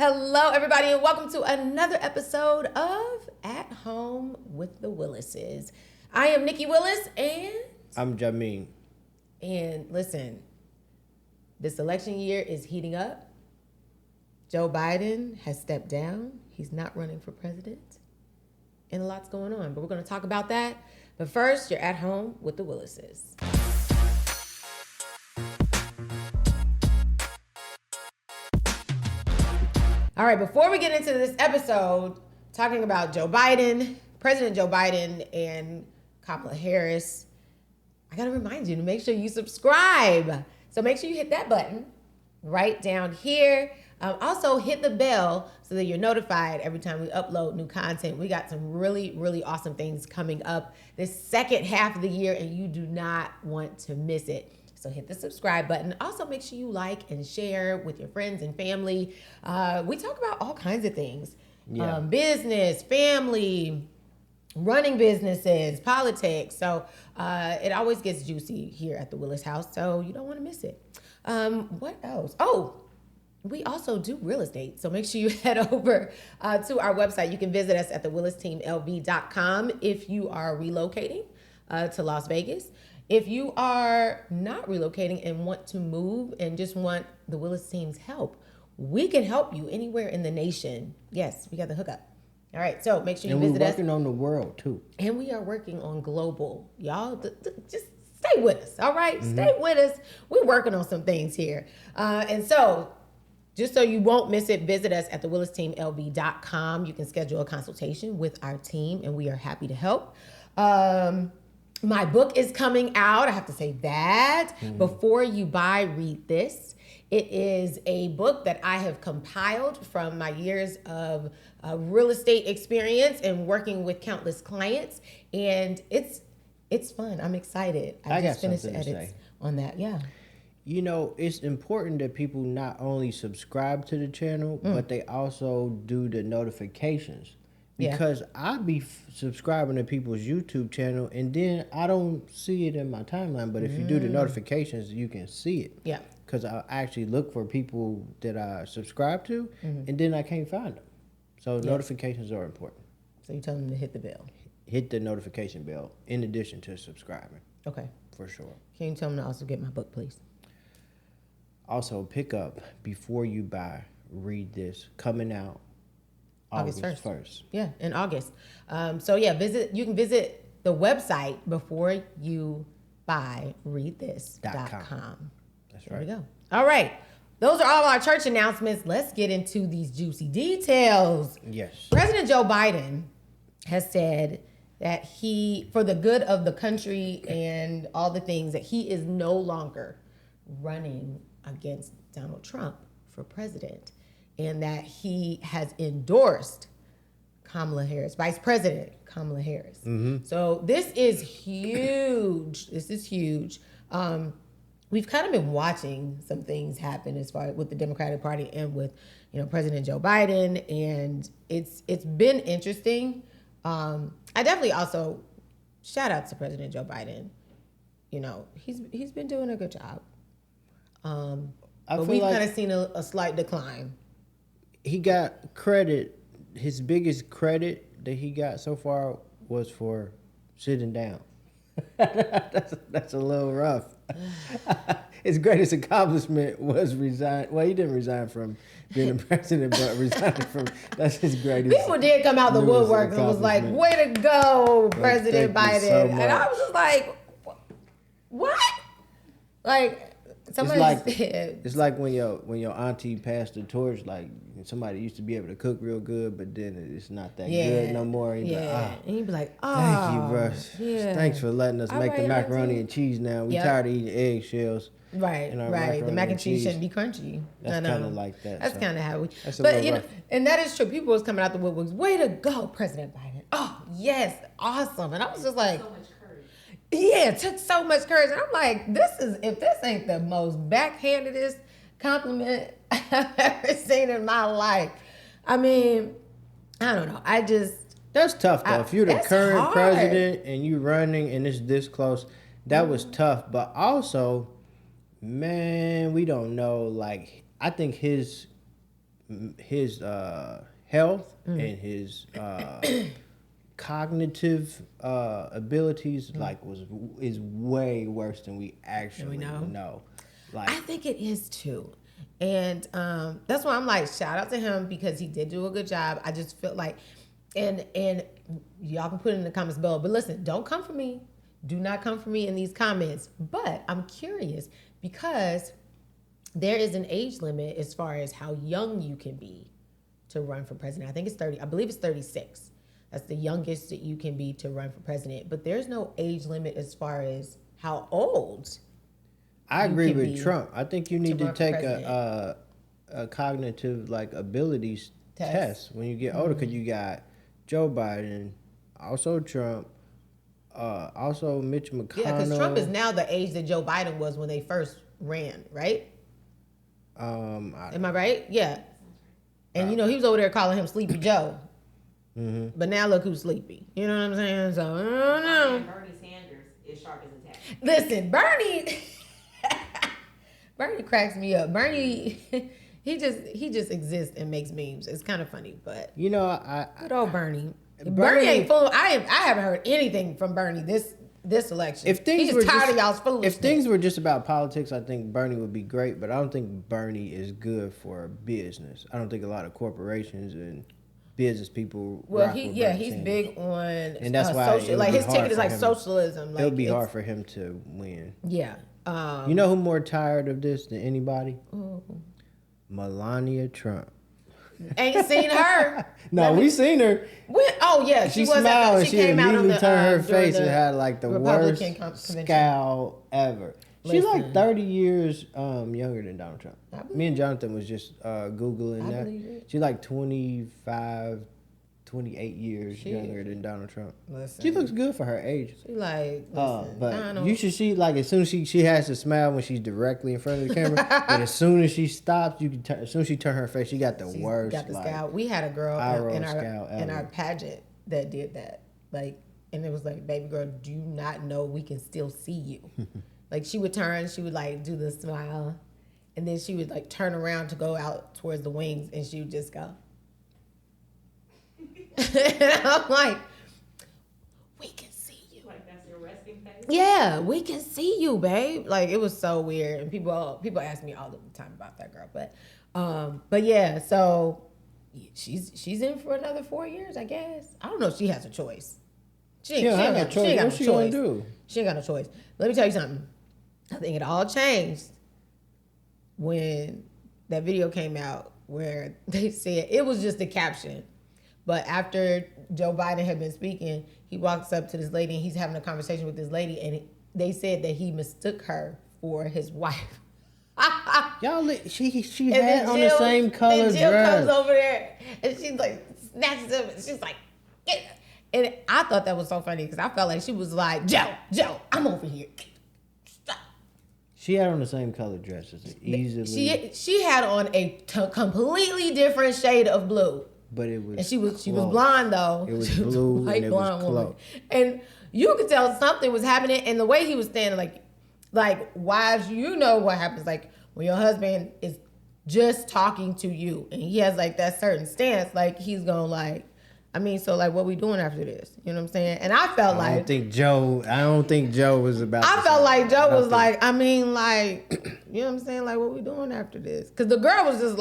Hello, everybody, and welcome to another episode of At Home with the Willises. I am Nic'cc Willis, and I'm Jameen. And listen, this election year is heating up. Joe Biden has stepped down. He's not running for president, and a lot's going on. But we're going to talk about that. But first, you're at home with the Willises. All right, before we get into this episode, talking about Joe Biden, President Joe Biden and Kamala Harris, I got to remind you to make sure you subscribe. So make sure you hit that button right down here. Also, hit the bell so that you're notified every time we upload new content. We got some really, really awesome things coming up this second half of the year, and you do not want to miss it. So hit the subscribe button. Also, make sure you like and share with your friends and family. We talk about all kinds of things. Business, family, running businesses, politics. So it always gets juicy here at the Willis house, so you don't want to miss it. What else? Oh, we also do real estate. So make sure you head over to our website. You can visit us at thewillisteamlb.com if you are relocating to Las Vegas. If you are not relocating and want to move and just want the Willis team's help, we can help you anywhere in the nation. Yes, we got the hookup. All right, so make sure you visit us. And we're working on the world, too. And we are working on global. Y'all, just stay with us, all right? Mm-hmm. Stay with us. We're working on some things here. And so, just so you won't miss it, visit us at thewillisteamlb.com. You can schedule a consultation with our team, and we are happy to help. My book is coming out. I have to say that. Before you buy, read this. It is a book that I have compiled from my years of real estate experience and working with countless clients. And it's fun. I'm excited. I just finished the edits on that. Yeah. You know, it's important that people not only subscribe to the channel, but they also do the notifications. Because I be subscribing to people's YouTube channel, and then I don't see it in my timeline. But if you do the notifications, you can see it. Yeah. Because I actually look for people that I subscribe to, and then I can't find them. So notifications are important. So you tell them to hit the bell. Hit the notification bell in addition to subscribing. Okay. For sure. Can you tell them to also get my book, please? Also, pick up Before You Buy, Read This, coming out August 1st. Yeah, in August. So yeah, you can visit the website Before You Buy readthis.com. That's there right. we go. All right. Those are all our church announcements. Let's get into these juicy details. Yes. President Joe Biden has said that for the good of the country and all the things, that he is no longer running against Donald Trump for president, and that he has endorsed Kamala Harris, Vice President Kamala Harris. Mm-hmm. So this is huge. This is huge. We've kind of been watching some things happen as far with the Democratic Party and with, President Joe Biden, and it's been interesting. I definitely also shout out to President Joe Biden. He's been doing a good job. But we've kind of seen a slight decline. He got credit. His biggest credit that he got so far was for sitting down. That's a little rough. His greatest accomplishment was resign. Well, he didn't resign from being the president, but resigned from. That's his greatest. People did come out the woodwork and was like, "Way to go, President Biden!" So and I was just like, "What?" Like. It's like when your auntie passed the torch, like somebody used to be able to cook real good, but then it's not that good no more. And he'd be like, thank you, bro. Yeah. Thanks for letting us make the macaroni and cheese now. We tired of eating eggshells. Right. The mac and cheese shouldn't be crunchy. That's kind of like that. That's kind of how we. But and that is true. People was coming out the woodworks. Way to go, President Biden. Oh yes, awesome. And I was just like. Yeah, it took so much courage. And I'm like, if this ain't the most backhandedest compliment I've ever seen in my life. I mean, I don't know. That's tough, though. If you're the current president and you running and it's this close, that was tough. But also, man, we don't know. Like, I think his his health and his cognitive abilities is way worse than we actually know. Like, I think it is too. And that's why I'm like, shout out to him because he did do a good job. I just feel like, and y'all can put it in the comments below. But listen, don't come for me. Do not come for me in these comments. But I'm curious because there is an age limit as far as how young you can be to run for president. I think it's 30. I believe it's 36. That's the youngest that you can be to run for president. But there's no age limit as far as how old. I agree with Trump. I think you need to take a cognitive abilities test when you get older, because you got Joe Biden, also Trump, also Mitch McConnell. Yeah, because Trump is now the age that Joe Biden was when they first ran, right? Am I right? Yeah. And he was over there calling him Sleepy Joe. Mm-hmm. But now look who's sleepy. You know what I'm saying? So I don't know. Bernie Sanders is sharp as a tack. Listen, Bernie cracks me up. Bernie, he just exists and makes memes. It's kind of funny, but good old Bernie. Bernie ain't full. I haven't heard anything from Bernie this election. If things He's were just tired of y'all's foolishness. If things were just about politics, I think Bernie would be great. But I don't think Bernie is good for business. I don't think a lot of corporations and business people. Well, he's big on, and that's why his ticket is like socialism. It'll be hard for him to win. Yeah. You know who more tired of this than anybody? Ooh. Melania Trump. Ain't seen her. No, we seen her. She smiled and she came immediately out turned her face and had the Republican worst scowl ever. She's 30 years younger than Donald Trump. Me and Jonathan was just Googling that. She's 25, 28 years younger than Donald Trump. Listen, she looks good for her age. She listen, but you should see as soon as she has to smile when she's directly in front of the camera, but as soon as she stops, as soon as she turn her face, she got the worst. Got the scowl. We had a girl in our pageant that did that. And it was baby girl, do you not know we can still see you? She would turn, she would do the smile, and then she would turn around to go out towards the wings, and she would just go. And I'm like, we can see you. That's your resting face? Yeah, we can see you, babe. It was so weird, and people ask me all the time about that girl, but yeah, so she's in for another 4 years, I guess. I don't know if she has a choice. She ain't got no choice. What's she gonna do? She ain't got no choice. Let me tell you something. I think it all changed when that video came out where they said, it was just a caption, but after Joe Biden had been speaking, he walks up to this lady and he's having a conversation with this lady, and they said that he mistook her for his wife. Y'all, she had on the same color dress. Jill comes over there and she snatches him and she's like, get it. And I thought that was so funny because I felt like she was like, Joe, I'm over here. Stop. She had on the same color dress as easily. She had on a completely different shade of blue. But it was. And she was blonde though. It was blue white, and it was close. And you could tell something was happening, and the way he was standing, like wives, you know what happens when your husband is just talking to you and he has that certain stance, he's going what we doing after this? You know what I'm saying? And I felt I don't think Joe was about. I felt like Joe was you know what I'm saying? What we doing after this? Because the girl was just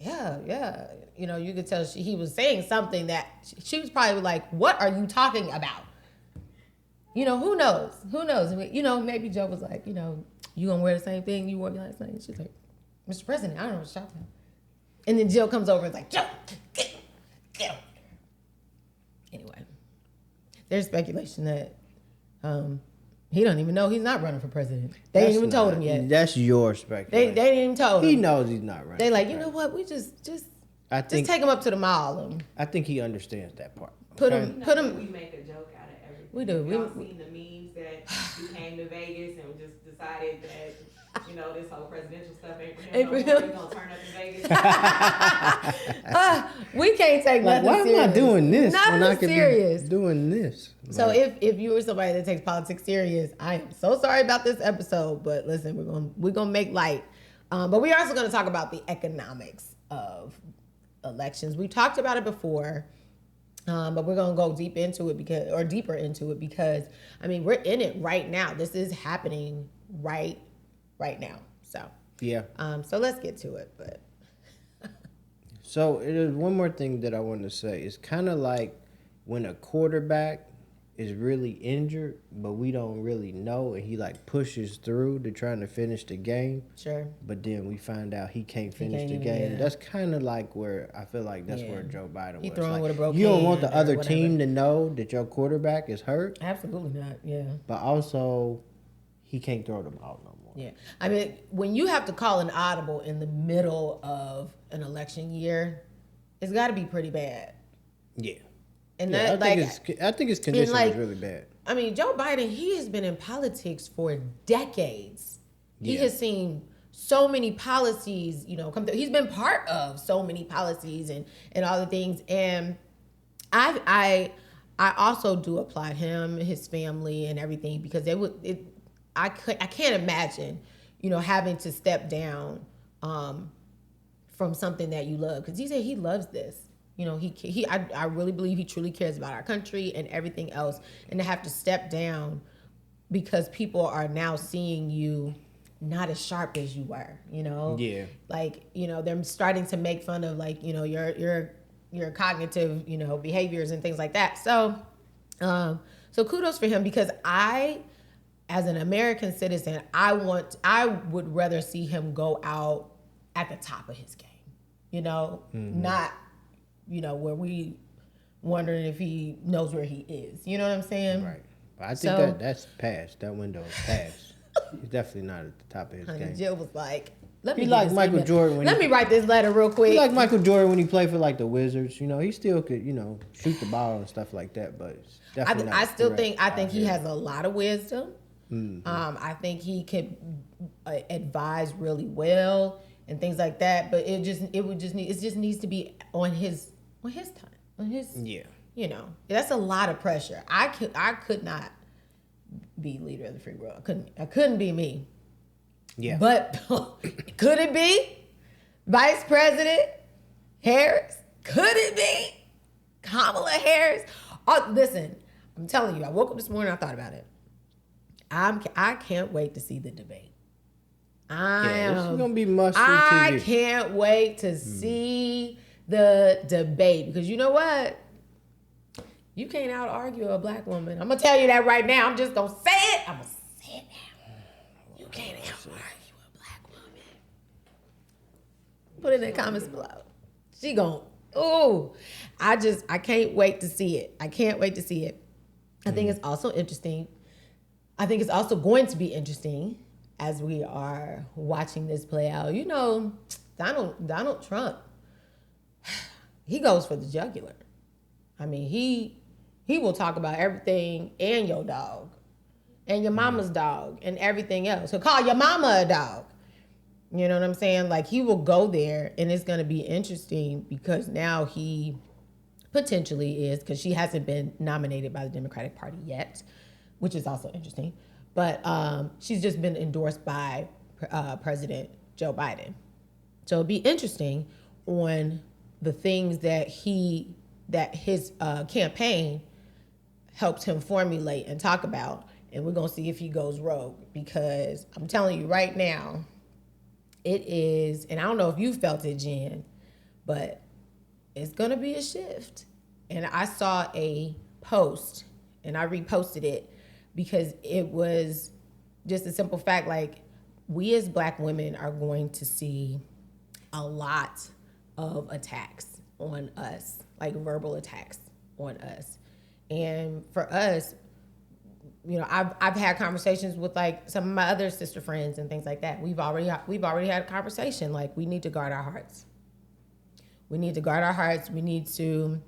yeah. You could tell he was saying something that she was probably what are you talking about? Who knows? Maybe Joe was you gonna wear the same thing you wore last night? She's like, Mr. President, I don't know what you're talking about. And then Jill comes over and is like, Joe, get over here. Anyway, there's speculation that he don't even know he's not running for president. They ain't even told him yet. That's your speculation. They ain't even told him. He knows he's not running. They you know what? We just take him up to the mall. I think he understands that part. Put him. We make a joke out of everything. We do. Y'all seen the memes that you came to Vegas and just decided that this whole presidential stuff ain't for him. We're gonna turn up in Vegas. We can't take nothing why serious. Why am I doing this Nothing when I could serious. be doing this? So if you were somebody that takes politics serious, I am so sorry about this episode. But listen, we're gonna make light But we're also going to talk about the economics of elections. We talked about it before, but we're going to go deeper into it because I mean, we're in it right now. This is happening right now. So Yeah. So let's get to it. But So it is one more thing that I want to say. It's kind of like when a quarterback is really injured, but we don't really know, and he like pushes through to trying to finish the game. sure. But then we find out he can't finish can't the even, game. yeah. That's kind of like where I feel like that's Yeah. where Joe Biden He was. throwing Like, with a broken you don't want the hand or other whatever. team to know that your quarterback is hurt, Absolutely not. Yeah. but also he can't throw the ball no more. Yeah. I mean, when you have to call an audible in the middle of an election year, it's got to be pretty bad. Yeah. And Yeah, that, I think his condition like, was really bad. I mean, Joe Biden, he has been in politics for decades. He Yeah. has seen so many policies, come through. He's been part of so many policies and all the things. And I also do applaud him, his family, and everything because I can't imagine, having to step down from something that you love, because he said he loves this. I really believe he truly cares about our country and everything else, and to have to step down because people are now seeing you not as sharp as you were. Yeah. Like they're starting to make fun of like your cognitive behaviors and things like that. So kudos for him, because as an American citizen, I would rather see him go out at the top of his game, not, where we wondering if he knows where he is. You know what I'm saying? Right. But I think that's past. That window is past. He's definitely not at the top of his Honey, game. Jill was like, let me He get like this Michael email. Jordan when Let me write this letter real quick. He like Michael Jordan when he played for like the Wizards. He still could, shoot the ball and stuff like that. But it's definitely not I still correct think out he here. has a lot of wisdom. Mm-hmm. I think he could advise really well and things like that. But it just needs to be on his time, on his. Yeah. That's a lot of pressure. I could not be leader of the free world. I couldn't be me. Yeah. But could it be Vice President Harris? Could it be Kamala Harris? Oh, listen, I'm telling you, I woke up this morning, I thought about it. I can't wait to see the debate. This is gonna be must-see I TV. can't wait to see the debate, because you know what? You can't out argue a black woman. I'm gonna tell you that right now. I'm just gonna say it. I'm gonna say it now. You can't out argue a black woman. Put it in the comments below. She gon' I can't wait to see it. I can't wait to see it. I think it's also interesting. I think it's also going to be interesting as we are watching this play out. Donald Trump, he goes for the jugular. I mean, he will talk about everything and your dog and your mama's dog and everything else. He'll call your mama a dog. You know what I'm saying? Like, he will go there, and it's going to be interesting because now he potentially is, because she hasn't been nominated by the Democratic Party yet, which is also interesting. But she's just been endorsed by President Joe Biden. So it'll be interesting on the things that his campaign helps him formulate and talk about. And we're going to see if he goes rogue, because I'm telling you right now, it is, and I don't know if you felt it, Jen, but it's going to be a shift. And I saw a post, and I reposted it, because it was just a simple fact, like, we as black women are going to see a lot of attacks on us, like verbal attacks on us. And for us, I've had conversations with like some of my other sister friends and things like that. We've already had a conversation, like, we need to guard our hearts. We need to guard our hearts. We need to,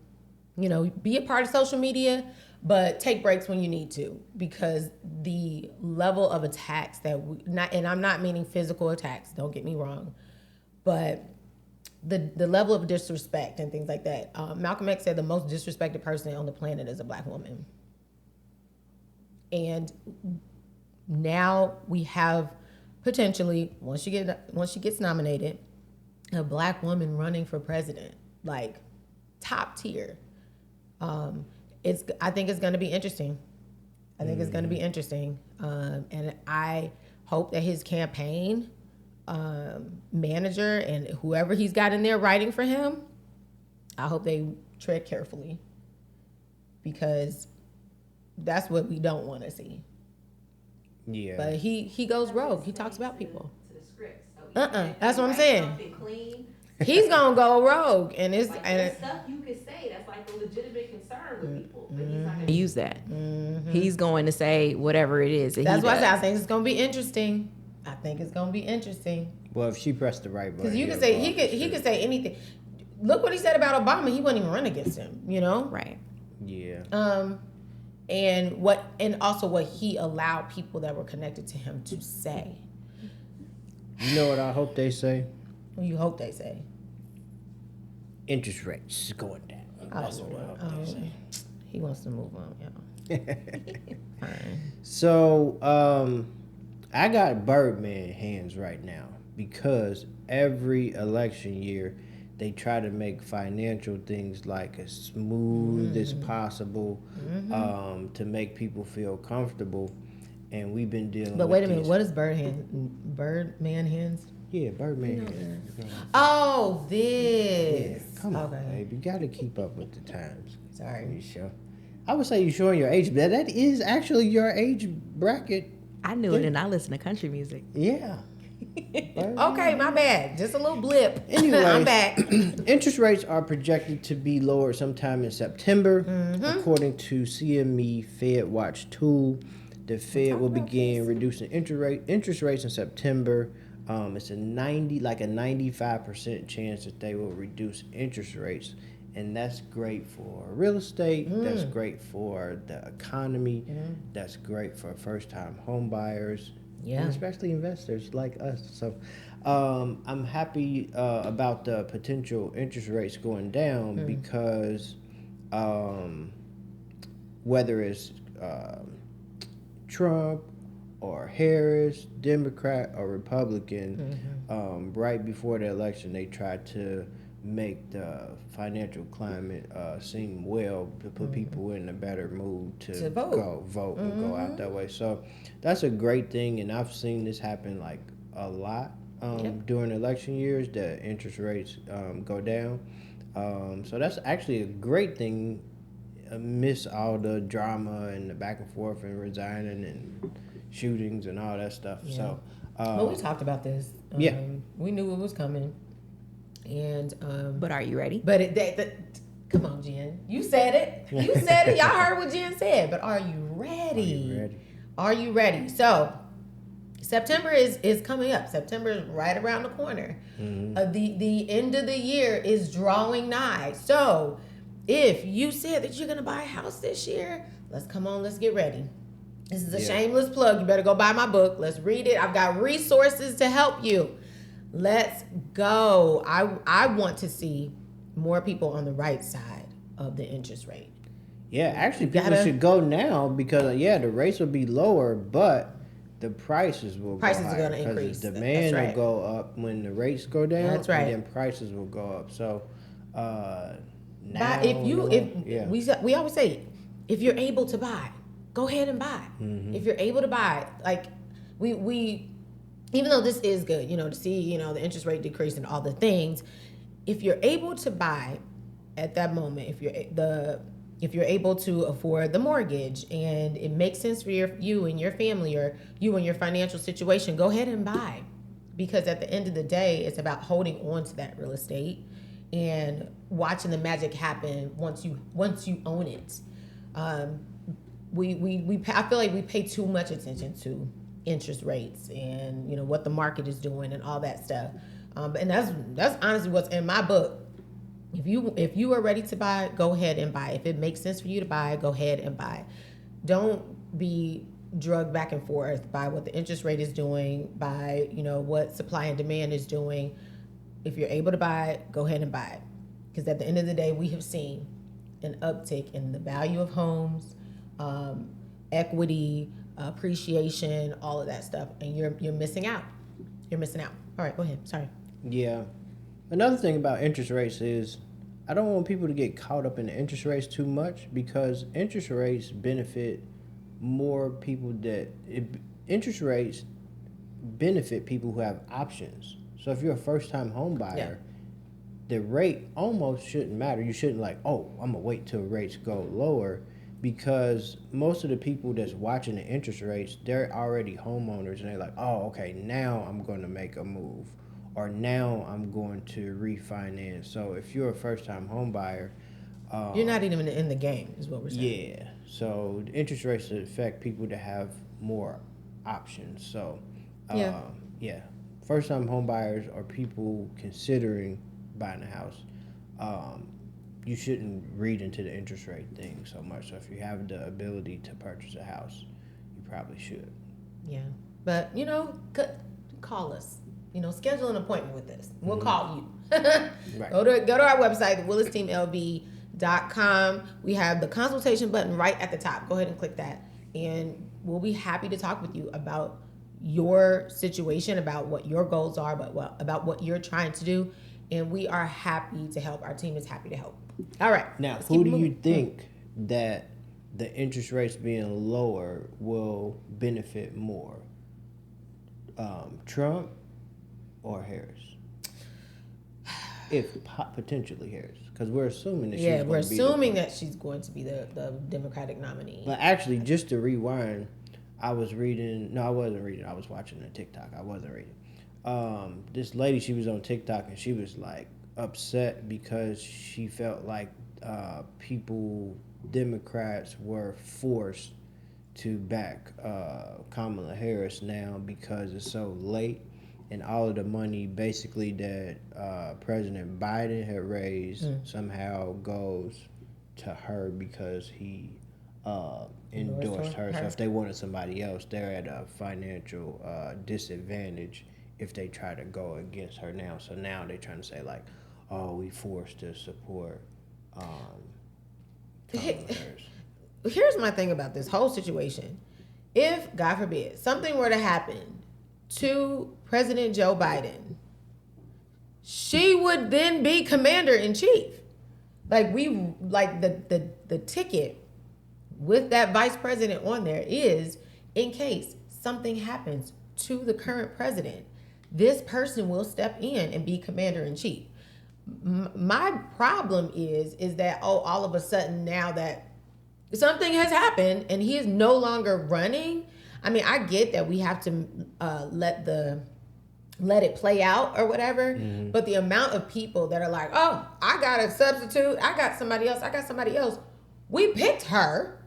be a part of social media, but take breaks when you need to, because the level of attacks and I'm not meaning physical attacks, don't get me wrong, but the level of disrespect and things like that. Malcolm X said the most disrespected person on the planet is a black woman. And now we have potentially, once she gets nominated, a black woman running for president, like top tier. I think it's going to be interesting. And I hope that his campaign manager and whoever he's got in there writing for him, I hope they tread carefully, because that's what we don't want to see. Yeah. But he goes rogue. He talks about people. To the script. So That's what I'm saying. something clean, He's gonna go rogue, and it's like and there's stuff you could say that's like a legitimate concern with people, but he's not going to use that. He's going to say whatever it is. that's why I think it's gonna be interesting. Well, if she pressed the right button, Because you could say he could say anything. Look what he said about Obama. He wouldn't even run against him. You know. Right. Yeah. And also what he allowed people that were connected to him to say. You know what I hope they say? Well, you hope they say. Interest rates going down. That's what I hope they say. He wants to move on, y'all. Fine. So, I got Birdman hands right now because every election year they try to make financial things like as smooth as possible to make people feel comfortable. And we've been dealing But with wait a minute, these- what is Birdman hands? Yeah, Birdman hands. Oh, Yeah, this. come on, Okay. babe. You got to keep up with the times. Sorry. You sure? I would say you're showing your age, but that is actually your age bracket. I knew it, and I listen to country music. Yeah. Okay, my bad. Just a little blip. Anyways, I'm back. Interest rates are projected to be lower sometime in September. According to CME Fed Watch tool, the Fed will begin reducing interest rates in September. It's a 95% chance that they will reduce interest rates, and that's great for real estate. That's great for the economy. That's great for first-time home buyers. Yeah. And especially investors like us. So I'm happy about the potential interest rates going down because whether it's Trump or Harris, Democrat or Republican, right before the election, they tried to make the financial climate seem well to put people in a better mood to vote. vote and go out that way. So that's a great thing, and I've seen this happen like a lot during election years. The interest rates go down, so that's actually a great thing. Amidst all the drama and the back and forth and resigning and shootings and all that stuff. Yeah. So, But we talked about this. Yeah. We knew it was coming. And But are you ready? but come on, Jen. You said it. Y'all heard what Jen said. But are you ready? Are you ready? So September is coming up. September is right around the corner. The end of the year is drawing nigh. So if you said that you're gonna buy a house this year, let's get ready. This is a shameless plug. You better go buy my book. Let's read it. I've got resources to help you. Let's go. I want to see more people on the right side of the interest rate. Yeah, actually, people should go now because the rates will be lower, but the prices will go higher. Prices are going to increase. The demand That's right. will go up when the rates go down. That's right. And then prices will go up. So now, we always say, if you're able to buy, go ahead and buy. If you're able to buy, like we even though this is good, to see, the interest rate decrease and all the things, if you're able to buy at that moment, if you're able to afford the mortgage and it makes sense for you and your family or you and your financial situation, go ahead and buy. Because at the end of the day, it's about holding on to that real estate and watching the magic happen once you own it. I feel like we pay too much attention to interest rates and what the market is doing and all that stuff. And that's honestly what's in my book. If you are ready to buy, go ahead and buy. If it makes sense for you to buy, go ahead and buy. Don't be drugged back and forth by what the interest rate is doing, by what supply and demand is doing. If you're able to buy, go ahead and buy. Because at the end of the day, we have seen an uptick in the value of homes, equity, appreciation, all of that stuff, and you're missing out. you're missing out. All right, go ahead. Sorry. Yeah. Another thing about interest rates is I don't want people to get caught up in the interest rates too much because interest rates benefit more people interest rates benefit people who have options. So if you're a first-time home buyer, the rate almost shouldn't matter. You shouldn't like, oh, I'm gonna wait till rates go lower, because most of the people that's watching the interest rates, they're already homeowners and they're like, oh, okay, now I'm going to make a move, or now I'm going to refinance. So if you're a first-time home buyer, you're not even in the game, is what we're saying. Yeah. So the interest rates affect people that have more options. So yeah, first-time home buyers or people considering buying a house, you shouldn't read into the interest rate thing so much. So if you have the ability to purchase a house, you probably should. Yeah, but call us. Schedule an appointment with us. We'll call you. Right. Go to our website, WillisTeamLB.com. We have the consultation button right at the top. Go ahead and click that, and we'll be happy to talk with you about your situation, about what your goals are, but about what you're trying to do. And we are happy to help. Our team is happy to help. All right. Now, who do you think that the interest rates being lower will benefit more? Trump or Harris? If potentially Harris, because we're assuming that she's going to be the Democratic nominee. But actually, just to rewind, I was watching a TikTok. I wasn't reading. This lady, she was on TikTok and she was like upset because she felt like Democrats were forced to back Kamala Harris now because it's so late, and all of the money basically that President Biden had raised somehow goes to her because he endorsed her. So if they wanted somebody else, they're at a financial disadvantage if they try to go against her now. So now they're trying to say like, oh, we forced to support Kamala Harris. Here's my thing about this whole situation. If, God forbid, something were to happen to President Joe Biden, she would then be commander-in-chief. Like the ticket with that vice president on there is, in case something happens to the current president, this person will step in and be commander-in-chief. My problem is that, all of a sudden now that something has happened and he is no longer running. I mean, I get that we have to let it play out or whatever, but the amount of people that are like, oh, I got a substitute, I got somebody else. We picked her.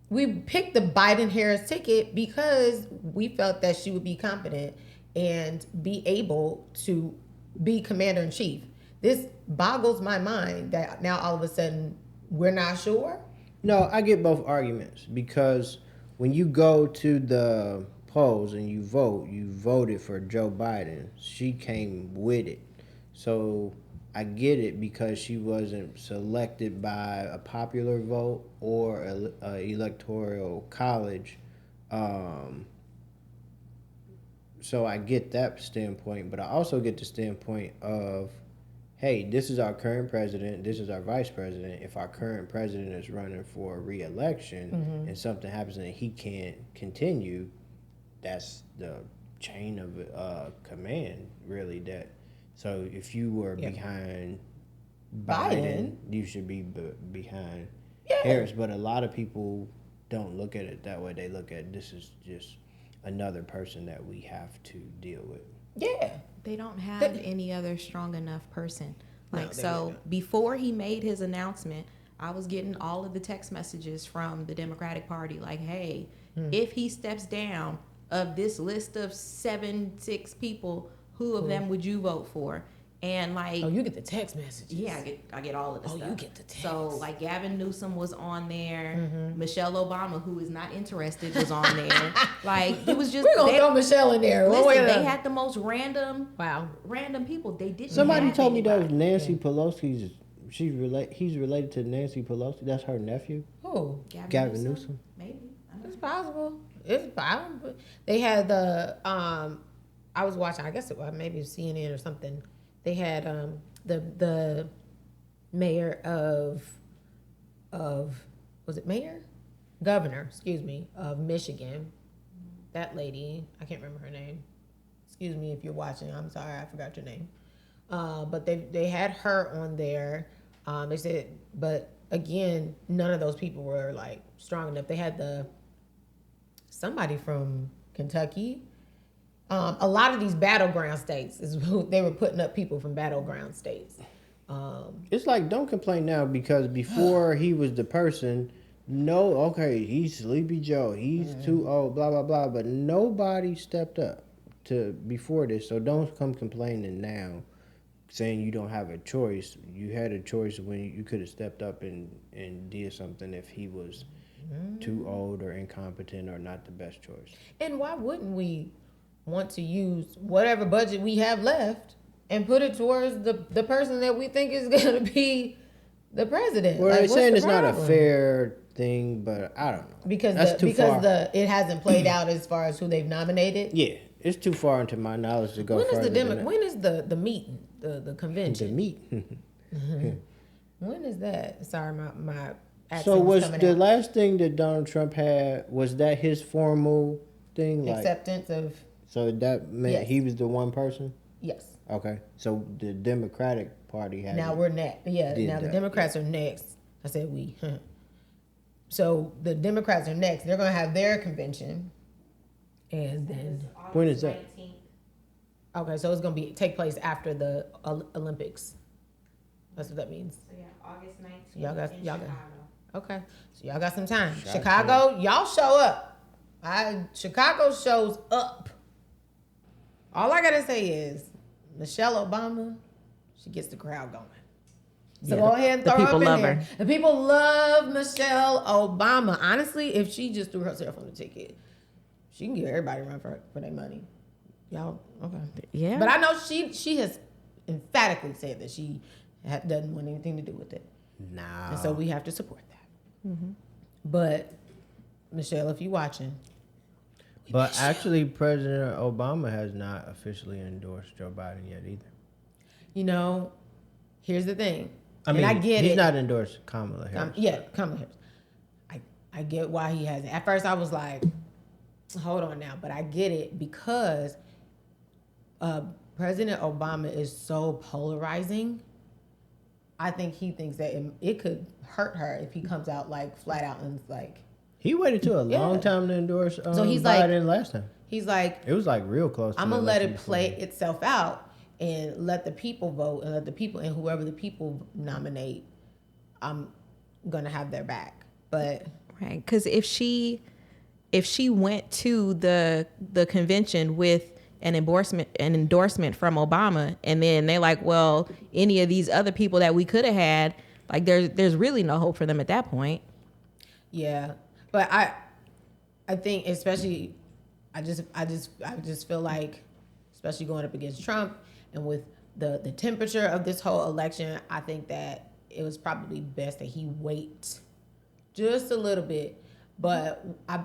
We picked the Biden-Harris ticket because we felt that she would be competent and be able to be commander-in-chief. This boggles my mind that now all of a sudden we're not sure. No, I get both arguments, because when you go to the polls and you voted for Joe Biden. She came with it. So I get it, because she wasn't selected by a popular vote or a electoral college. So I get that standpoint, but I also get the standpoint of, hey, this is our current president, this is our vice president. If our current president is running for re-election and something happens and he can't continue, that's the chain of command, really. So if you were behind Biden, you should be behind Harris. But a lot of people don't look at it that way. They look at this is just another person that we have to deal with. Yeah. They don't have any other strong enough person. Before he made his announcement, I was getting all of the text messages from the Democratic Party like, hey, if he steps down, of this list of 6 people, who of them would you vote for? And like, oh, you get the text messages. Yeah, I get all of the stuff. Oh, you get the text. So like Gavin Newsom was on there. Michelle Obama, who is not interested, was on there. Like, it was just, we're gonna throw Michelle in there. Listen, they had the most random people. They didn't. Somebody told me that was Nancy Pelosi's. He's related to Nancy Pelosi. That's her nephew. Who? Gavin Newsom. Maybe. It's possible. It's possible. They had the I was watching, I guess maybe it was CNN or something. They had the mayor of was it mayor? Governor, excuse me, of Michigan. That lady, I can't remember her name. Excuse me if you're watching. I'm sorry, I forgot your name. But they had her on there. They said, but again, none of those people were like strong enough. They had somebody from Kentucky. A lot of these battleground states is who they were putting up people from battleground states. It's like, don't complain now, because before he was the person, he's Sleepy Joe, he's too old, blah, blah, blah, but nobody stepped up to before this, so don't come complaining now, saying you don't have a choice. You had a choice when you could have stepped up and did something if he was too old or incompetent or not the best choice. And why wouldn't we want to use whatever budget we have left and put it towards the person that we think is going to be the president? Well, they're saying it's not a fair thing, but I don't know. Because it hasn't played out as far as who they've nominated. Yeah, it's too far into my knowledge to go When further than that. When is the meeting, the convention? The meet. When is that? Sorry, my accent So was coming the out. last thing that Donald Trump had, was that his formal thing? Acceptance of... So that meant Yes. he was the one person? Yes. Okay. So the Democratic Party has Now we're next. Yeah, did now the that, Democrats are next. I said we. So the Democrats are next. They're going to have their convention. And then... When is that? 19th. Okay, so it's going to take place after the Olympics. That's what that means. So yeah, August 19th. Y'all got- in y'all got- Chicago. Okay, so y'all got some time. Shot Chicago, y'all show up. Chicago shows up. All I gotta say is Michelle Obama, she gets the crowd going. So Yeah, go ahead and the throw her up people in love there. her. The people love Michelle Obama. Honestly, if she just threw herself on the ticket, she can give everybody a run for their money. Y'all, okay. Yeah. But I know she has emphatically said that she doesn't want anything to do with it. No. And so we have to support that. But Michelle, if you're watching, But actually, President Obama has not officially endorsed Joe Biden yet either. you know, here's the thing. I mean, and I get he's it. not endorsed Kamala Harris. Kamala Harris. I get why he hasn't. At first, I was like, hold on now, but I get it because President Obama is so polarizing. I think he thinks that it could hurt her if he comes out like flat out and like. He waited till a long Yeah. time to endorse So he's like- Biden last time. He's like, It was like real close. To I'm the gonna let election it play before. itself out and let the people vote and let the people and whoever the people nominate, I'm gonna have their back. But Right, because if she went to the convention with an endorsement from Obama, and then they're like, well, any of these other people that we could have had, like there's really no hope for them at that point. yeah, but I think especially I just feel like, especially going up against Trump and with the temperature of this whole election, I think that it was probably best that he wait just a little bit. But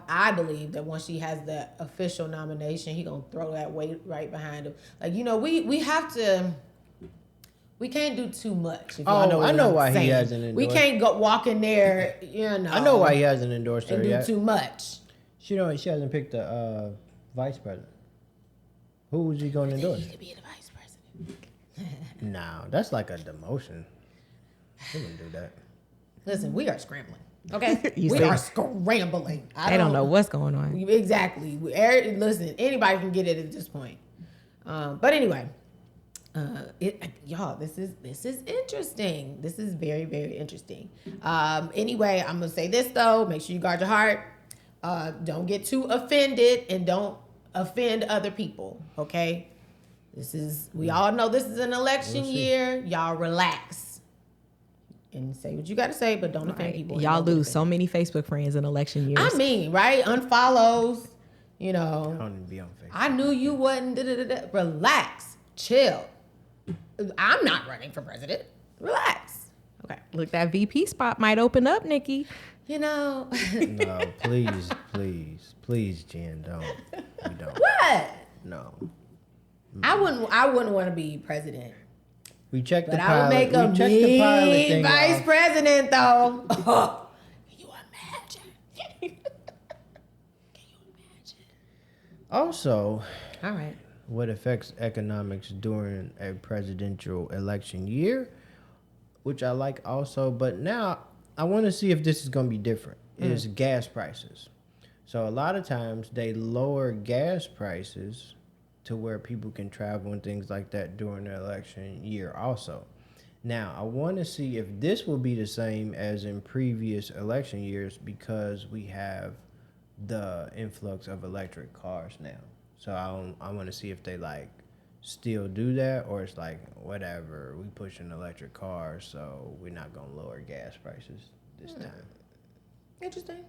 I believe that once she has the official nomination, he gonna throw that weight right behind him. Like, you know, we have to. We can't do too much. If y'all know what I know I'm why he saying. hasn't We endorsed. can't go walk in there, you know. I know why he hasn't endorsed her and do yet. too much. She hasn't picked a vice president. Who was he going to endorse? He could be the vice president. No, that's like a demotion. He wouldn't do that. Listen, we are scrambling. Okay, You we see? are scrambling. I don't know what's going on. Exactly. Listen, anybody can get it at this point. But anyway, y'all, this is interesting. This is very, very interesting. Anyway, I'm gonna say this though. Make sure you guard your heart. Don't get too offended and don't offend other people. Okay. We all know this is an election We'll see. year. Y'all relax and say what you got to say, but don't offend Right. people. Y'all Don't lose offend. so many Facebook friends in election years. I mean, right? Unfollows, you I know. don't even be on Facebook. I knew you wasn't. Relax, chill. I'm not running for president. Relax. Okay. Look, that VP spot might open up, Nikki. You know. No, please, Jen, don't. We don't. What? No. I wouldn't want to be president. We checked But the I pilot. would make a we checked the pilot mean thing vice off. president, though. Can you imagine? Can you imagine? Also, All right. what affects economics during a presidential election year, which I like also, but now I want to see if this is going to be different, is gas prices. So a lot of times they lower gas prices to where people can travel and things like that during the election year also. Now, I want to see if this will be the same as in previous election years because we have the influx of electric cars now. So I want to see if they like still do that or it's like whatever, we pushing electric cars, so we're not going to lower gas prices this time. Interesting.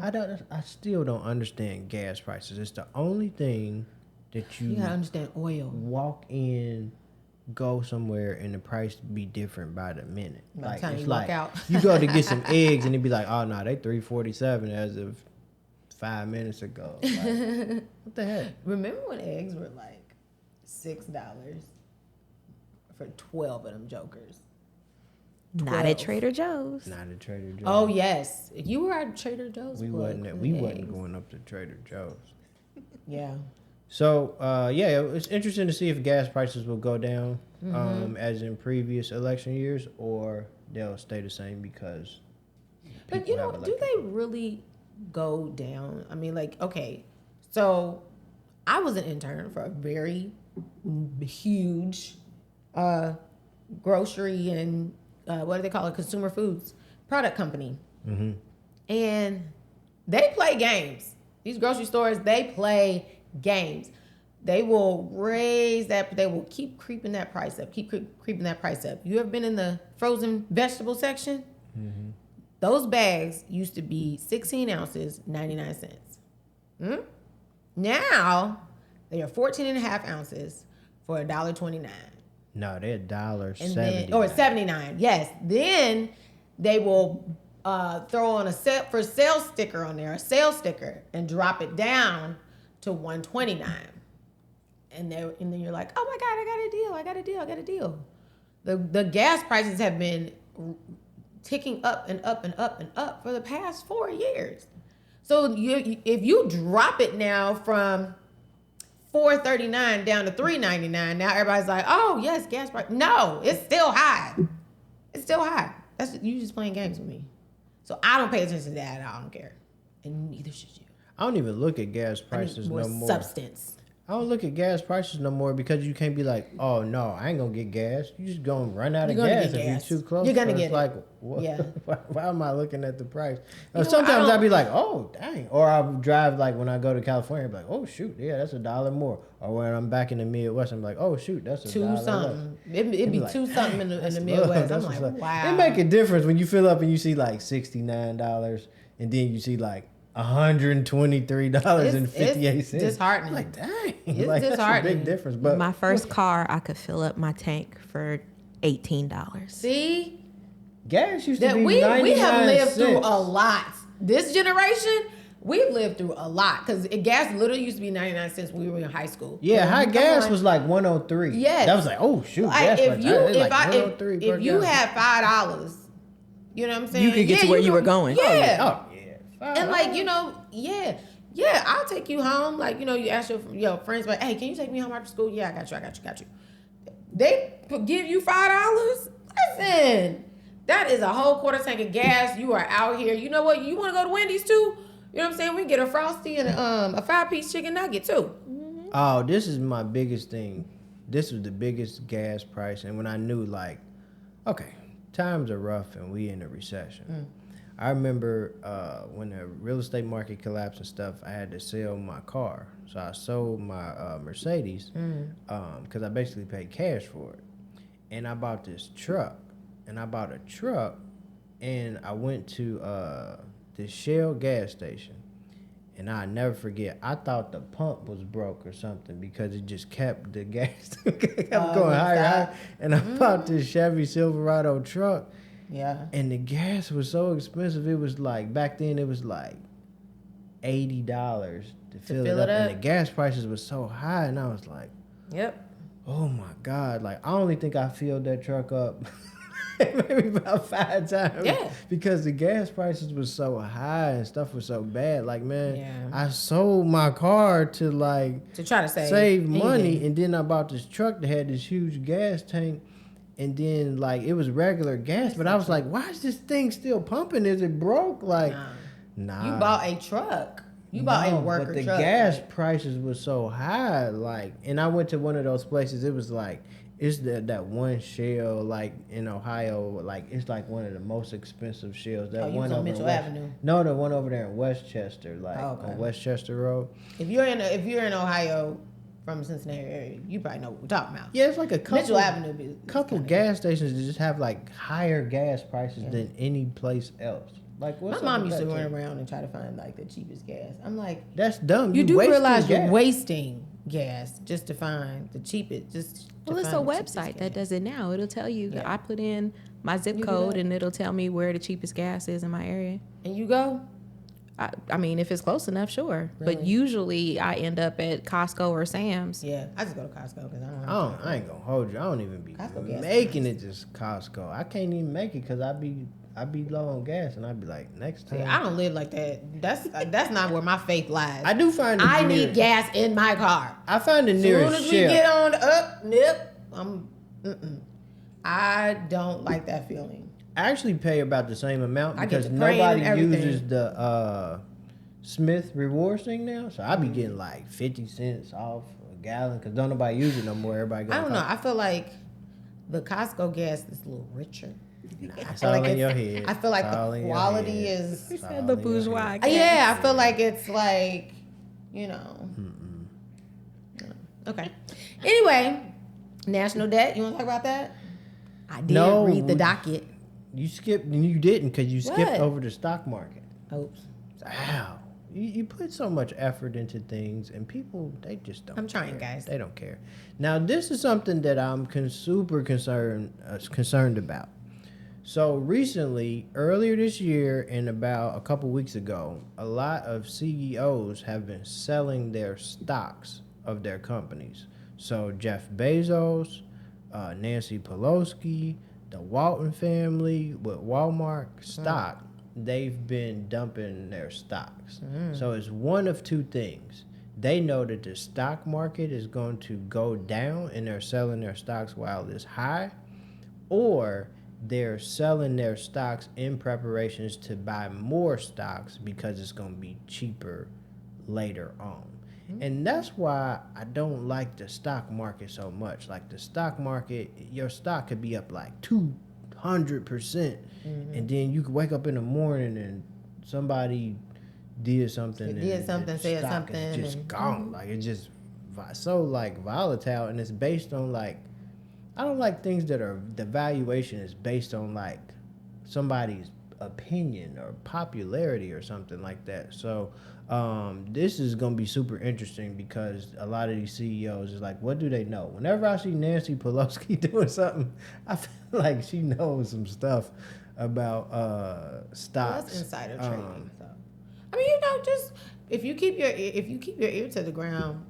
I don't know. I still don't understand gas prices. It's the only thing that You gotta understand oil. walk in, go somewhere, and the price be different by the minute. By the Like time it's you walk like out. you go to get some eggs and it be like, oh no, they $3.47 as of 5 minutes ago. Like, what the heck? Remember when eggs were like $6 for 12 of them jokers? Not 12. at Trader Joe's. Not at Trader Joe's. Oh yes, you were at Trader Joe's. we plug wasn't. for We the wasn't eggs. going up to Trader Joe's. Yeah. So, yeah, it's interesting to see if gas prices will go down as in previous election years or they'll stay the same because But people you know, have do electric they really go down? I mean, like, okay, so I was an intern for a very huge grocery and what do they call it? Consumer foods product company. Mm-hmm. And they play games. These grocery stores, they play games. They will raise that, they will keep creeping that price up, creeping that price up. You ever been in the frozen vegetable section? Mm-hmm. Those bags used to be 16 ounces, 99 cents. Now, they are 14 and a half ounces for $1.29. No, they're $1.79. And then, or 79, yes. Then they will throw on a set for sale sticker on there, a sale sticker, and drop it down to $1.29. And then you're like, oh my God, I got a deal. The gas prices have been ticking up and up and up and up for the past 4 years. So if you drop it now from $4.39 down to $3.99, now everybody's like, oh yes, gas price. No, it's still high. It's still high. You just playing games with me. So I don't pay attention to that. I don't care, and neither should you. I don't even look at gas I need prices more no more. substance. I don't look at gas prices no more because you can't be like, oh no, I ain't gonna get gas. You just gonna run out of You're gonna gas get if gas. you're too close. You're gonna So it's get it. like, what? Yeah. why am I looking at the price? You know, Sometimes I I'll be like, oh dang, or I'll drive like when I go to California, I'll be like, oh shoot, yeah, that's $1 more. Or when I'm back in the Midwest, I'm like, oh shoot, that's $1 Two less. something. It'd be like, two something in the That's Midwest. love. I'm That's like, what's up. wow. It make a difference when you fill up and you see like $69, and then you see like $123.58. It's disheartening. I'm like, dang, It's like, that's a disheartening. big difference. But My first car, I could fill up my tank for $18. See, gas used to that be we 99 have lived cents. through a lot. This generation, we've lived through a lot because gas literally used to be 99 cents when we were in high school. Yeah, And high come gas on. was like 103. Yes. That was like, oh shoot, Like, gas if price. you It's if like I 103 per if you gallon. had $5, you know what I'm saying? You could get to where you were going. Yeah. Oh yeah. And like, you know, yeah, I'll take you home. Like, you know, you ask your friends, like, hey, can you take me home after school? Yeah, I got you. They give you $5. Listen, that is a whole quarter tank of gas. You are out here. You know what? You want to go to Wendy's too? You know what I'm saying? We can get a Frosty and a 5-piece chicken nugget too. Oh, this is my biggest thing. This was the biggest gas price, and when I knew like, okay, times are rough and we in a recession. I remember when the real estate market collapsed and stuff, I had to sell my car. So I sold my Mercedes because I basically paid cash for it. And I bought this truck. And I went to the Shell gas station. And I'll never forget, I thought the pump was broke or something because it just kept the gas kept going higher. And I bought this Chevy Silverado truck. Yeah. And the gas was so expensive. It was like, back then it was like $80 to fill it up, and the gas prices were so high, and I was like, Yep. oh my God, like I only think I filled that truck up maybe about 5 times. Yeah. Because the gas prices was so high and stuff was so bad. Like, man, Yeah. I sold my car to try to save money, anything. and then I bought this truck that had this huge gas tank, and then like it was regular gas, but I was like, why is this thing still pumping? Is it broke? Like, nah. You bought a truck. You bought a worker but the truck. gas prices were so high, like, and I went to one of those places. It was like, it's that one Shell, like in Ohio, like it's like one of the most expensive Shells. That you one was on over Mitchell West, Avenue. No, the one over there in Westchester, like okay. on Westchester Road. If you're in Ohio from Cincinnati area, you probably know what we're talking about. Yeah, it's like a couple, Mitchell Avenue. Is couple gas stations that just have like higher gas prices than any place else. Like, what's my up mom with used to that run too? around and try to find like the cheapest gas. I'm like, That's dumb. you do wasting realize gas. you're wasting gas just to find the cheapest. Well, it's a website that does it now. It'll tell you. I put in my zip code and it'll tell me where the cheapest gas is in my area. And you go? I mean, if it's close enough, sure. Really? But usually I end up at Costco or Sam's. Yeah, I just go to Costco because I don't have I ain't gonna hold you. I don't even be Costco gas making it to Costco. I can't even make it because I be low on gas, and I'd be like, next time. See, I don't live like that. That's not where my faith lies. I do find I need gas in my car. I find the As nearest soon as we Shell. get on the up, I don't like that feeling. I actually pay about the same amount I get because to praying nobody and everything. uses the Smith rewards thing now. So I be getting like 50 cents off a gallon because don't nobody use it no more. Everybody go I to don't know. Costco. I feel like the Costco gas is a little richer. Nah, it's feel all like in your it's- head. I feel like It's all the in your quality head. is. It's all the in your bourgeois head. gas. Yeah, I feel like it's like, you know. Okay. Anyway, national debt. You want to talk about that? I did No, read the docket. You skipped, and you didn't because you skipped What? over the stock market. Oops. Ow. You put so much effort into things, and people, they just don't I'm trying, care. guys. They don't care. Now, this is something that I'm super concerned about. So recently, earlier this year and about a couple weeks ago, a lot of CEOs have been selling their stocks of their companies. So Jeff Bezos, Nancy Pelosi, the Walton family with Walmart stock, they've been dumping their stocks. So it's one of two things. They know that the stock market is going to go down and they're selling their stocks while it's high, or they're selling their stocks in preparations to buy more stocks because it's going to be cheaper later on. And that's why I don't like the stock market so much. Like the stock market, your stock could be up like 200%. And then you could wake up in the morning and somebody did something. Said stock something. is just And, gone. Like it's just so like volatile, and it's based on like, I don't like things that are, the valuation is based on like somebody's opinion or popularity or something like that. So this is going to be super interesting because a lot of these CEOs is like, what do they know? Whenever I see Nancy Pelosi doing something, I feel like she knows some stuff about stocks. Well, that's insider trading. So, I mean, you know, just if you keep your ear to the ground,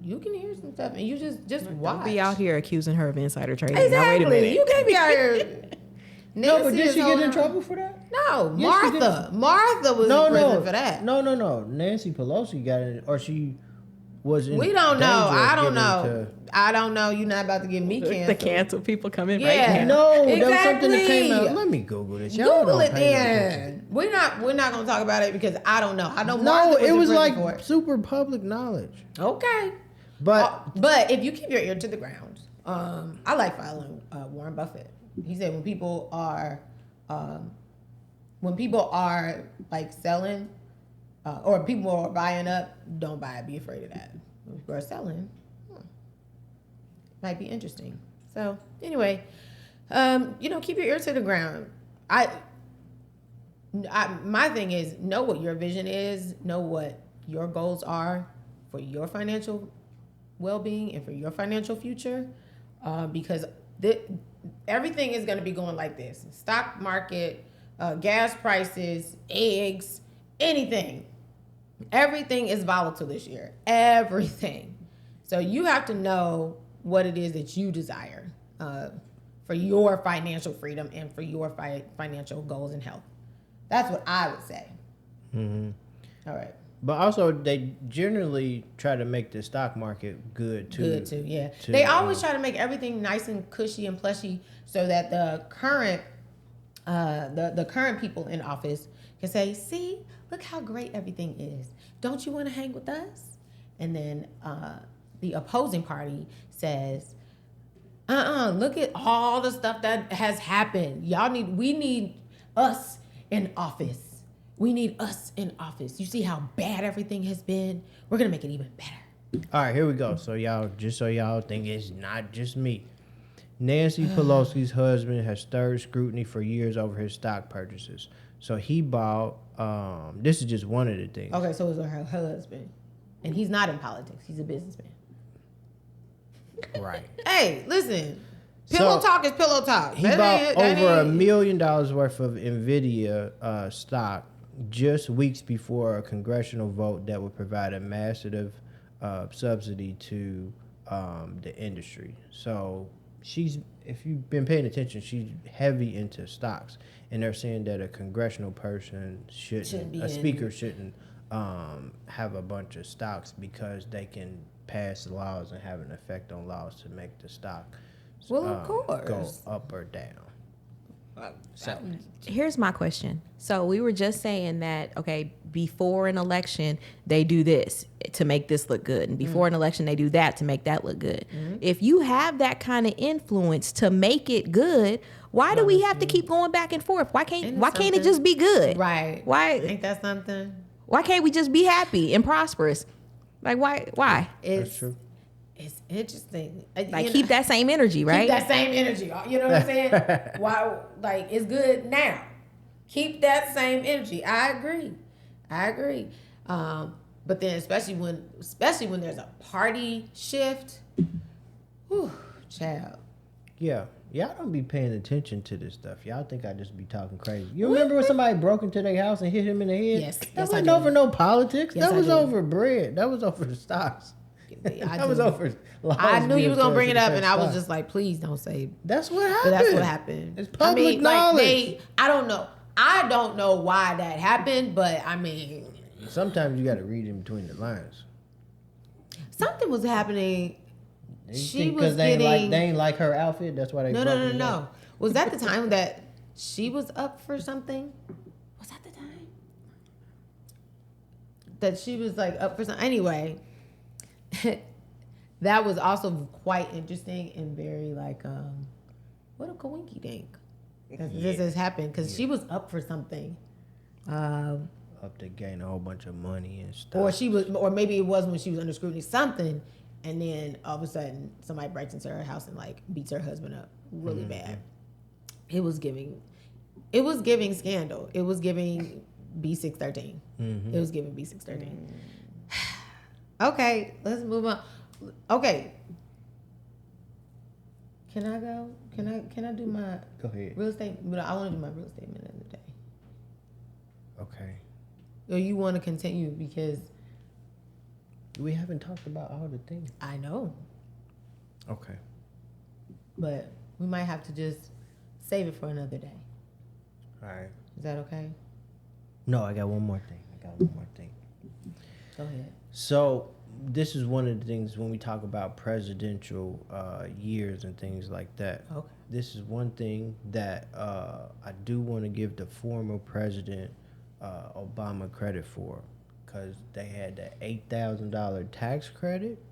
you can hear some stuff, and you just watch. Don't be out here accusing her of insider trading. Exactly. Now, wait a minute. You can't be out here. No, but did Nancy she is get in on- trouble for that? No, Yes, she did. Martha was in prison for that. No. Nancy Pelosi got in, or she was in. We don't know. danger of I don't getting know. I don't know. You're not about to get me canceled. The cancel people come in Yeah. right now. No, there was something that came Exactly. out. Let me Google this. Y'all Google don't it pay no attention. then. We're not gonna talk about it because I don't know. I know No, Martha it in was prison like for it. super public knowledge. Okay. But But if you keep your ear to the ground, I like following Warren Buffett. He said when people are like selling or people are buying up, don't buy it. Be afraid of that. When people are selling, might be interesting. So anyway, keep your ear to the ground. My thing is know what your vision is, know what your goals are for your financial well-being and for your financial future, because everything is going to be going like this: stock market, gas prices, eggs, anything. Everything is volatile this year. Everything. So you have to know what it is that you desire for your financial freedom and for your financial goals and health. That's what I would say. All right. But also, they generally try to make the stock market good too. Good too, yeah. They always try to make everything nice and cushy and plushy so that the current people in office can say, "See, look how great everything is. Don't you want to hang with us?" And then the opposing party says, look at all the stuff that has happened. We need us in office. We need us in office. You see how bad everything has been? We're going to make it even better. All right, here we go. So y'all think it's not just me. Nancy Pelosi's husband has stirred scrutiny for years over his stock purchases. So he bought, this is just one of the things. Okay, so it was her husband. And he's not in politics. He's a businessman. Right. Hey, listen. Pillow talk is pillow talk. He bought over $1 million worth of NVIDIA stock just weeks before a congressional vote that would provide a massive subsidy to the industry. So if you've been paying attention, she's heavy into stocks, and they're saying that a congressional person shouldn't have a bunch of stocks because they can pass laws and have an effect on laws to make the stock of course go up or down. So here's my question. So we were just saying that, okay, before an election, they do this to make this look good. And before an election, they do that to make that look good. If you have that kind of influence to make it good, why do we have to keep going back and forth? Why can't it just be good? Right. Why ain't that something? Why can't we just be happy and prosperous? Like why? that's true. It's interesting. Like keep that same energy, right? Keep that same energy. You know what I'm saying? Why? Like it's good now. Keep that same energy. I agree. But then, especially when there's a party shift, whew, child. Yeah. Y'all don't be paying attention to this stuff. Y'all think I just be talking crazy. You remember when somebody broke into their house and hit him in the head? Yes. That wasn't over no politics. Yes, that was I do. over bread. That was over the stocks. That was over laws. I knew you was gonna bring it up, and I was stocks. just like, please don't say. That's what happened. But that's what happened. It's public knowledge. I don't know why that happened, but I mean, sometimes you got to read in between the lines. something was happening. She was Because they getting. ain't like her outfit. That's why they No. Was that the time that she was up for something? Was that the time that she was like up for something? Anyway, that was also quite interesting and very like, what a coinky dink. This has happened because she was up for something. Up to gain a whole bunch of money and stuff. Or maybe it was when she was under scrutiny, something, and then all of a sudden somebody breaks into her house and like beats her husband up really bad. It was giving scandal. It was giving B613. It was giving B613. Okay, let's move on. Okay. Can I go? Can I do my Go ahead. real estate? I want to do my real estate minute of the day. Okay. Or you want to continue because We haven't talked about all the things. I know, Okay. but we might have to just save it for another day. All right. Is that okay? No, I got one more thing. Go ahead. So this is one of the things when we talk about presidential years and things like that. Okay. This is one thing that I do want to give the former president Obama credit for, because they had that $8,000 tax credit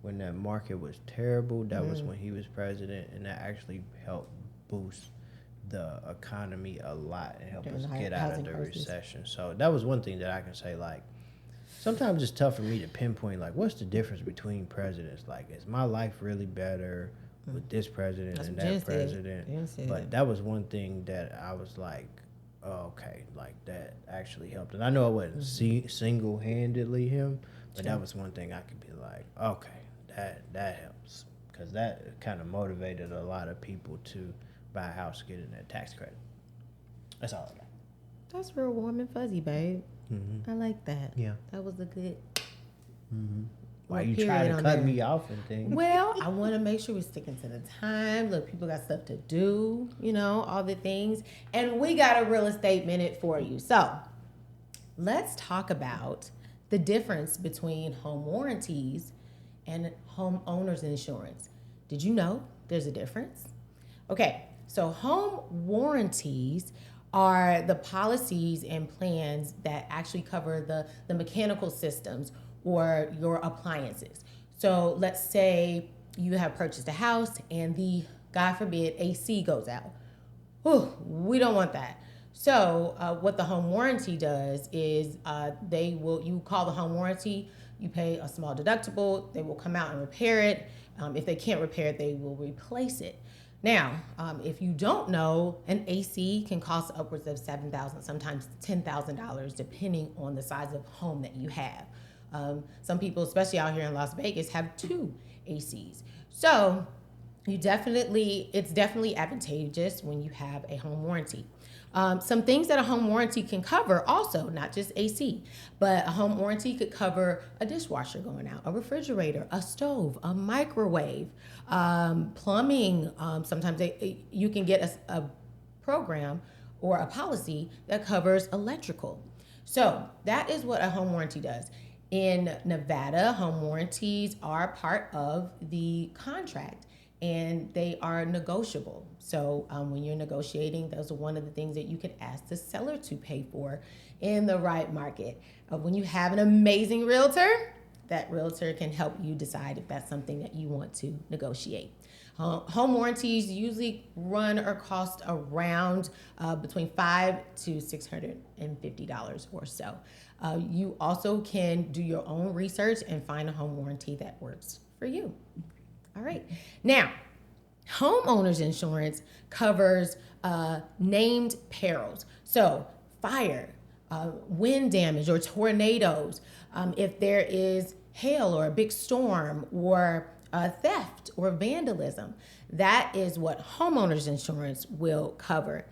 when that market was terrible. That was when he was president, and that actually helped boost the economy a lot and help us get out of the recession. So that was one thing that I can say, like, sometimes it's tough for me to pinpoint, like, what's the difference between presidents? Like, is my life really better with this president and that president? But that was one thing that I was like, oh, okay, like, that actually helped. And I know it wasn't single-handedly him, but that was one thing I could be like, okay, that helps. Because that kind of motivated a lot of people to buy a house getting that tax credit. That's all I got. That's real warm and fuzzy, babe. Mm-hmm. I like that. Yeah. That was a good. Mm-hmm. Why little you try period to on cut there. me off and things? Well, I want to make sure we're sticking to the time. Look, people got stuff to do, all the things. And we got a real estate minute for you. So let's talk about the difference between home warranties and homeowners insurance. Did you know there's a difference? Okay, so home warranties are the policies and plans that actually cover the mechanical systems or your appliances. So let's say you have purchased a house and the, God forbid, AC goes out. Whew, we don't want that. So what the home warranty does is you call the home warranty, you pay a small deductible, they will come out and repair it. If they can't repair it, they will replace it. Now, if you don't know, an AC can cost upwards of $7,000, sometimes $10,000, depending on the size of home that you have. Some people, especially out here in Las Vegas, have 2 ACs. So it's definitely advantageous when you have a home warranty. Some things that a home warranty can cover also, not just AC, but a home warranty could cover a dishwasher going out, a refrigerator, a stove, a microwave, plumbing. Sometimes you can get a program or a policy that covers electrical. So that is what a home warranty does. In Nevada, home warranties are part of the contract and they are negotiable. So when you're negotiating, those are one of the things that you can ask the seller to pay for in the right market. When you have an amazing realtor, that realtor can help you decide if that's something that you want to negotiate. Home warranties usually run or cost around between $500 to $650 or so. You also can do your own research and find a home warranty that works for you. All right. Now, homeowners insurance covers named perils. So fire, wind damage or tornadoes, if there is hail or a big storm or theft or vandalism. That is what homeowners insurance will cover.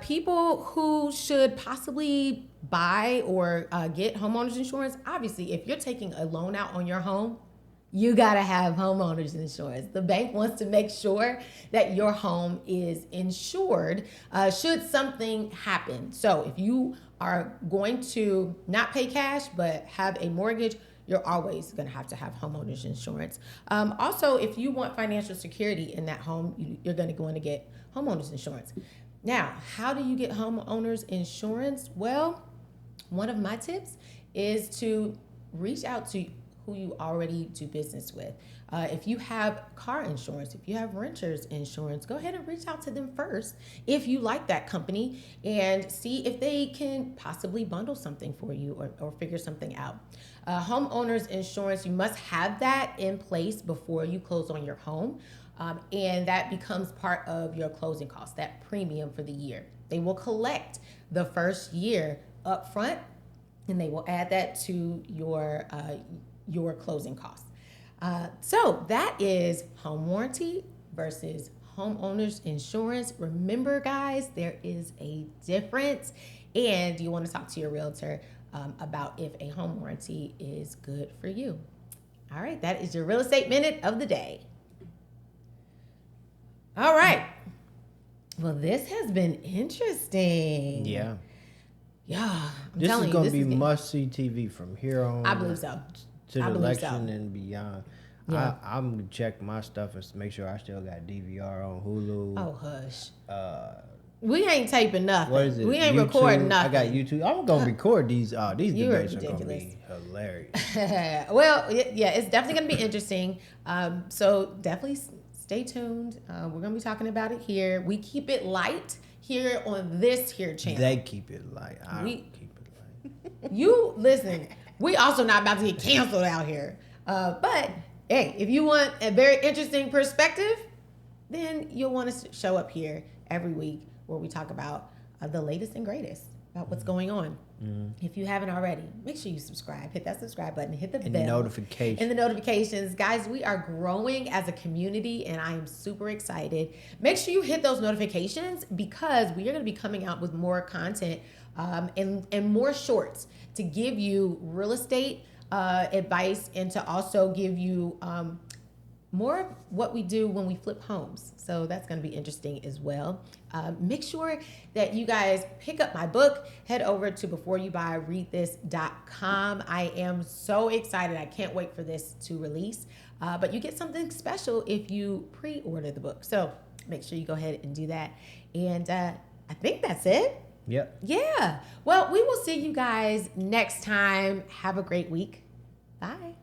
People who should possibly buy or get homeowners insurance, obviously, if you're taking a loan out on your home, you gotta have homeowners insurance. The bank wants to make sure that your home is insured should something happen. So if you are going to not pay cash but have a mortgage, you're always gonna have to have homeowners insurance. Also, if you want financial security in that home, you're gonna want to get homeowners insurance. Now, how do you get homeowners insurance? Well, one of my tips is to reach out to who you already do business with. If you have car insurance, if you have renters insurance, go ahead and reach out to them first if you like that company and see if they can possibly bundle something for you or figure something out. Homeowners insurance, you must have that in place before you close on your home. And that becomes part of your closing costs, that premium for the year. They will collect the first year up front and they will add that to your closing costs. So that is home warranty versus homeowners insurance. Remember, guys, there is a difference, and you want to talk to your realtor about if a home warranty is good for you. All right, that is your real estate minute of the day. All right. Well, this has been interesting. Yeah. Yeah. This is going to be must-see TV from here on. I believe so. To the election and beyond. Yeah. I'm going to check my stuff and make sure I still got DVR on Hulu. Oh, hush. We ain't taping nothing. What is it? We ain't YouTube? recording nothing. I got YouTube. I'm going to record these. These You are debates are going to ridiculous. be hilarious. Well, yeah, it's definitely going to be interesting. So definitely stay tuned. We're going to be talking about it here. We keep it light here on this here channel. They keep it light. I don't keep it light. You listen. We also not about to get canceled out here. But hey, if you want a very interesting perspective, then you'll want to show up here every week where we talk about the latest and greatest. about what's going on. If you haven't already, make sure you subscribe. Hit that subscribe button. Hit the And bell. the notification. And the notifications. Guys, we are growing as a community, and I am super excited. Make sure you hit those notifications because we are going to be coming out with more content and more shorts to give you real estate advice and to also give you more of what we do when we flip homes. So that's going to be interesting as well. Make sure that you guys pick up my book. Head over to beforeyoubuyreadthis.com. I am so excited. I can't wait for this to release. But you get something special if you pre-order the book. So make sure you go ahead and do that. And I think that's it. Yep. Yeah. Well, we will see you guys next time. Have a great week. Bye.